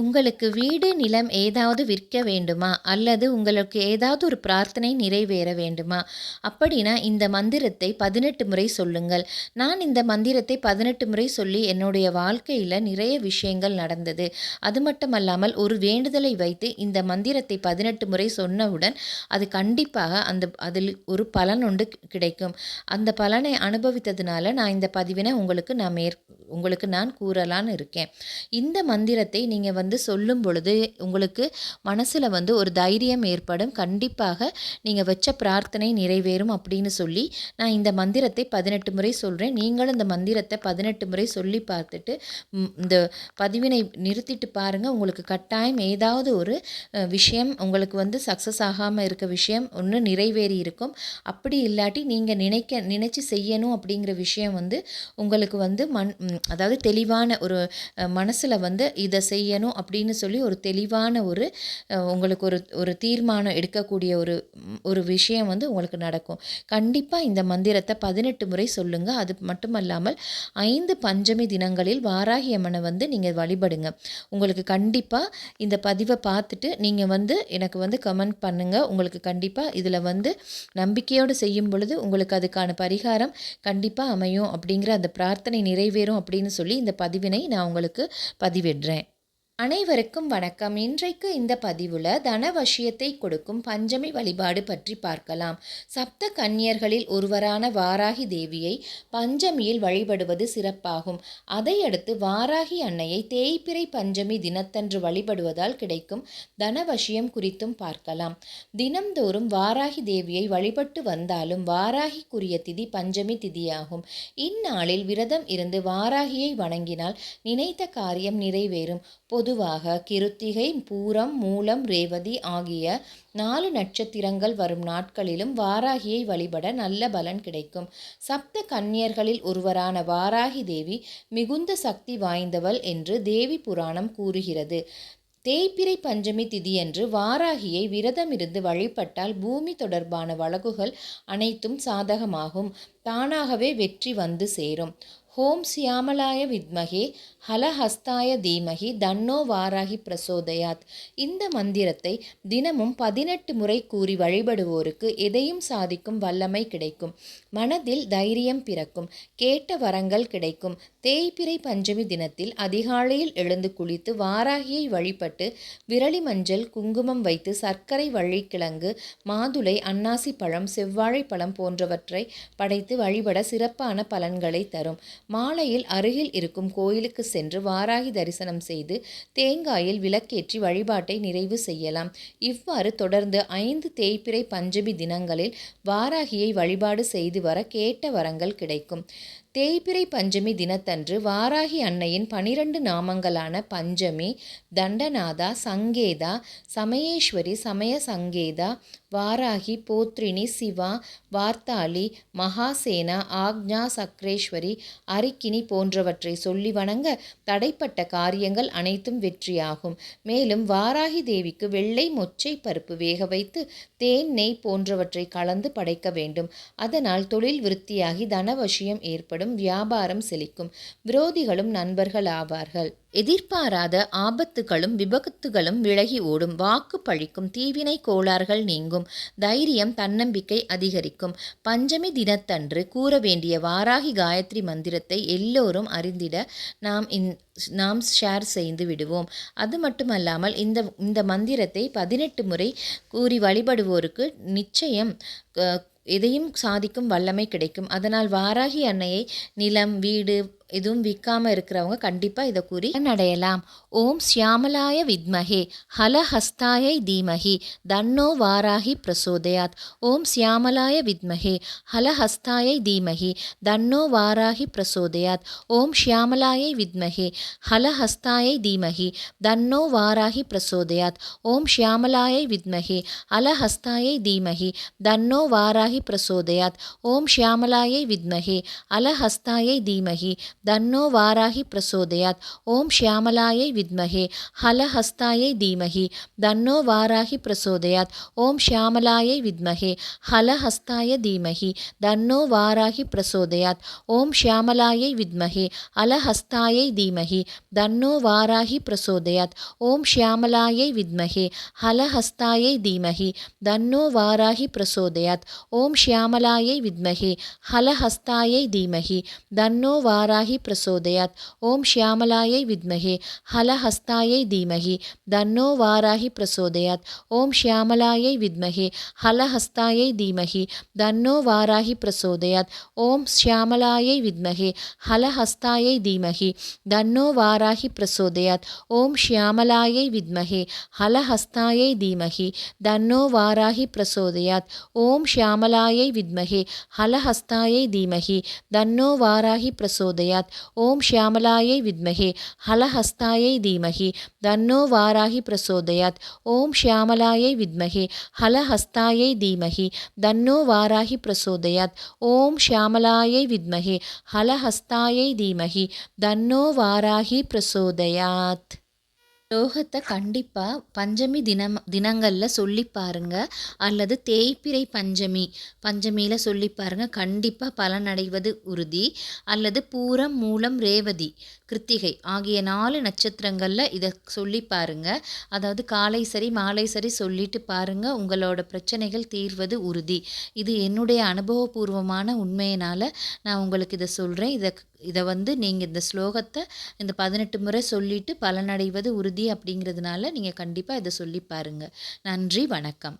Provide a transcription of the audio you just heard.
உங்களுக்கு வீடு, நிலம் ஏதாவது விற்க வேண்டுமா? அல்லது உங்களுக்கு ஏதாவது ஒரு பிரார்த்தனை நிறைவேற வேண்டுமா? அப்படின்னா இந்த மந்திரத்தை 18 முறை சொல்லுங்கள். நான் இந்த மந்திரத்தை 18 முறை சொல்லி என்னுடைய வாழ்க்கையில நிறைய விஷயங்கள் நடந்தது. அது மட்டுமல்லாமல் ஒரு வேண்டுதலை வைத்து இந்த மந்திரத்தை 18 முறை சொன்னவுடன் அது கண்டிப்பாக அதில் ஒரு பலன் உண்டு கிடைக்கும். அந்த பலனை அனுபவித்ததுனால நான் இந்த பதிவினை உங்களுக்கு நான் கூறலான்னு இருக்கேன். இந்த மந்திரத்தை நீங்க சொல்லும் பொழுது உங்களுக்கு மனசுல ஒரு தைரியம் ஏற்படும். கண்டிப்பாக நீங்க வச்ச பிரார்த்தனை நிறைவேறும் அப்படின்னு சொல்லி நான் இந்த மந்திரத்தை 18 முறை சொல்றேன். நீங்களும் இந்த மந்திரத்தை 18 முறை சொல்லி பார்த்துட்டு இந்த பதிவினை நிறுத்திட்டு பாருங்க. உங்களுக்கு கட்டாயம் ஏதாவது ஒரு விஷயம் உங்களுக்கு சக்ஸஸ் ஆகாம இருக்க விஷயம் ஒன்று நிறைவேறி இருக்கும். அப்படி இல்லாட்டி நீங்க நினைச்சு செய்யணும் அப்படிங்கிற விஷயம் உங்களுக்கு அதாவது தெளிவான ஒரு மனசுல இதை செய்யணும் அப்படின்னு சொல்லி ஒரு தெளிவான உங்களுக்கு ஒரு தீர்மானம் எடுக்கக்கூடிய ஒரு விஷயம் உங்களுக்கு நடக்கும். கண்டிப்பாக இந்த மந்திரத்தை 18 முறை சொல்லுங்க. அது மட்டுமல்லாமல் 5 பஞ்சமி தினங்களில் வாராகி அம்மனை நீங்கள் வழிபடுங்க. உங்களுக்கு கண்டிப்பாக இந்த பதிவை பார்த்துட்டு நீங்கள் எனக்கு கமெண்ட் பண்ணுங்க. உங்களுக்கு கண்டிப்பாக இதில் நம்பிக்கையோடு செய்யும் பொழுது உங்களுக்கு அதுக்கான பரிகாரம் கண்டிப்பாக அமையும் அப்படிங்கிற அந்த பிரார்த்தனை நிறைவேறும் அப்படின்னு சொல்லி இந்த பதிவினை நான் உங்களுக்கு பதிவிடுறேன். அனைவருக்கும் வணக்கம். இன்றைக்கு இந்த பதிவுல தனவசியத்தை கொடுக்கும் பஞ்சமி வழிபாடு பற்றி பார்க்கலாம். சப்த கன்னியர்களில் ஒருவரான வாராகி தேவியை பஞ்சமியில் வழிபடுவது சிறப்பாகும். அதையடுத்து வாராகி அன்னையை தேய்பிறை பஞ்சமி தினத்தன்று வழிபடுவதால் கிடைக்கும் தனவசியம் குறித்தும் பார்க்கலாம். தினம்தோறும் வாராகி தேவியை வழிபட்டு வந்தாலும் வாராகிக்குரிய திதி பஞ்சமி திதியாகும். இந்நாளில் விரதம் இருந்து வாராகியை வணங்கினால் நினைத்த காரியம் நிறைவேறும். பொதுவாக கிருத்திகை, பூரம், மூலம், ரேவதி ஆகிய 4 நட்சத்திரங்கள் வரும் நாட்களிலும் வாராகியை வழிபட நல்ல பலன் கிடைக்கும். சப்த கன்னியர்களில் ஒருவரான வாராகி தேவி மிகுந்த சக்தி வாய்ந்தவள் என்று தேவி புராணம் கூறுகிறது. தேய்பிறை பஞ்சமி திதியன்று வாராகியை விரதமிருந்து வழிபட்டால் பூமி தொடர்பான வழக்குகள் அனைத்தும் சாதகமாகும். தானாகவே வெற்றி சேரும். ஓம் சியாமலாய வித்மகே ஹலஹஸ்தாய தீமகி தன்னோ வாராகி பிரசோதயாத். இந்த மந்திரத்தை தினமும் 18 முறை கூறி வழிபடுவோருக்கு எதையும் சாதிக்கும் வல்லமை கிடைக்கும். மனதில் தைரியம் பிறக்கும். கேட்ட வரங்கள் கிடைக்கும். தேய்பிறை பஞ்சமி தினத்தில் அதிகாலையில் எழுந்து குளித்து வாராகியை வழிபட்டு விரலி மஞ்சள், குங்குமம் வைத்து சர்க்கரை, வள்ளிக்கிழங்கு, மாதுளை, அன்னாசி பழம், செவ்வாழைப்பழம் போன்றவற்றை படைத்து வழிபட சிறப்பான பலன்களை தரும். மாலையில் அருகில் இருக்கும் கோயிலுக்கு சென்று வாராகி தரிசனம் செய்து தேங்காயில் விளக்கேற்றி வழிபாட்டை நிறைவு செய்யலாம். இவ்வாறு தொடர்ந்து 5 தேய்பிறை பஞ்சமி தினங்களில் வாராகியை வழிபாடு செய்து வர கேட்ட வரங்கள் கிடைக்கும். தேய்பிறை பஞ்சமி தினத்தன்று வாராகி அன்னையின் 12 நாமங்களான பஞ்சமி, தண்டநாதா, சங்கேதா, சமயேஸ்வரி, சமய சங்கேதா, வாராகி, போத்ரினி, சிவா, வார்த்தாளி, மகாசேனா, ஆக்ஞா சக்ரேஸ்வரி, அரிக்கினி போன்றவற்றை சொல்லி வணங்க தடைப்பட்ட காரியங்கள் அனைத்தும் வெற்றியாகும். மேலும் வாராகி தேவிக்கு வெள்ளை மொச்சை பருப்பு வேக வைத்து தேன், நெய் போன்றவற்றை கலந்து படைக்க வேண்டும். அதனால் தொழில் விருத்தியாகி தனவசியம் ஏற்படும். வியாபாரம் செழிக்கும். விரோதிகளும் நண்பர்கள் ஆவார்கள். எதிர்பாராத ஆபத்துகளும் விபத்துகளும் விலகி ஓடும். வாக்கு பழிக்கும். தீவினை கோளாறுகள் நீங்கும். தைரியம், தன்னம்பிக்கை அதிகரிக்கும். பஞ்சமி தினத்தன்று கூற வேண்டிய வாராகி காயத்ரி மந்திரத்தை எல்லோரும் அறிந்திட நாம் ஷேர் செய்து விடுவோம். அது மட்டுமல்லாமல் இந்த மந்திரத்தை 18 முறை கூறி வழிபடுவோருக்கு நிச்சயம் எதையும் சாதிக்கும் வல்லமை கிடைக்கும். அதனால் வாராகி அன்னையை நிலம், வீடு எதுவும் விற்காமல் இருக்கிறவங்க கண்டிப்பாக இதை கூறி அடையலாம். ஓம் சியாமலாய வித்மகே ஹலஹஸ்தாயை தீமகி தன்னோ வாராகி பிரசோதயாத். ஓம் சியாமலாய வித்மகே ஹலஹஸ்தாயை தீமகி தன்னோ வாராகி பிரசோதயாத். ஓம் ஷியாமலாயை வித்மகே ஹலஹஸ்தாயை தீமகி தன்னோ வாராகி பிரசோதயாத். ஓம் ஷியாமலாயை வித்மகே அலஹஸ்தாயை தீமகி தன்னோ வாராகி பிரசோதயாத். ஓம் ஷியாமலாயை வித்மகே அலஹஸ்தாயை தீமகி தன்னோ வாராகி பிரசோதயாத். ஓம் ஷியாமலாயை வித்மஹே ஹலஹஸ்தாயை தீமஹி தன்னோ வாராகி பிரசோதயாத். ஓம் ஷியாமலாயை வித்மஹே ஹலஹஸ்தாய தீமஹி தன்னோ வாராகி பிரசோதயாத். ஓம் ஷியாமலாயை வித்மஹே அலஹஸ்தாயை தீமஹி தன்னோ வாராகி பிரசோதயாத். ஓம் ஷியாமலாயை வித்மஹே ஹலஹஸ்தாயை தீமஹி தன்னோ வாராகி பிரசோதயாத். ஓம் ஷியாமலாயை வித்மஹே ஹலஹஸ்தாயை தீமஹி தன்னோ வாராகி பிரசோதயாத். ஓம் ஷியாமலாயை வித்மஹே ஹலஹஸ்தாயை தீமஹி தன்னோ வாராகி பிரசோதயாத். ஓம் ஷியாமலாயை வித்மஹே ஹலஹஸ்தாயை தீமஹி தன்னோ வாராகி பிரசோதயாத். ஓம் ஷியாமலாயை வித்மஹே ஹலஹஸ்தாயை தீமஹி தன்னோ வாராகி பிரசோதயாத். ஓம் ஷியாமலாயை வித்மஹே ஹலஹஸ்தாயை தீமஹி தன்னோ வாராகி பிரசோதயாத். ஓம் ஷியாமலாயை வித்மஹே ஹலஹஸ்தாயை தீமஹி தன்னோ வாராகி பிரசோதயாத். ஓம் ஷியாமலாயை வித்மஹே ஹலஹஸ்தாயை தீமஹி தன்னோ வாராகி பிரசோதயாத். ஓம் ஷியாமலாயை வித்மஹே ஹலஹஸ்தாயை தீமஹி தன்னோ வாராகி பிரசோதயாத். ஓம் ஷியாமலாயை வித்மஹே ஹலஹஸ்தாயை தீமஹி தன்னோ வாராகி பிரசோதயாத். ஸ்லோகத்தை கண்டிப்பாக பஞ்சமி தினங்களில் சொல்லி பாருங்க, அல்லது தேய்பிறை பஞ்சமியில் சொல்லி பாருங்க. கண்டிப்பாக பலனடைவது உறுதி. அல்லது பூரம், மூலம், ரேவதி, கிருத்திகை ஆகிய 4 நட்சத்திரங்களில் இதை சொல்லி பாருங்க. அதாவது காலை சரி மாலை சரி சொல்லிட்டு பாருங்க, உங்களோட பிரச்சனைகள் தீர்வது உறுதி. இது என்னுடைய அனுபவபூர்வமான உண்மையினால் நான் உங்களுக்கு இதை சொல்கிறேன். இதை நீங்கள் இந்த ஸ்லோகத்தை இந்த 18 முறை சொல்லிட்டு பலனடைவது உறுதி அப்படிங்கிறதுனால நீங்கள் கண்டிப்பாக இதை சொல்லி பாருங்கள். நன்றி, வணக்கம்.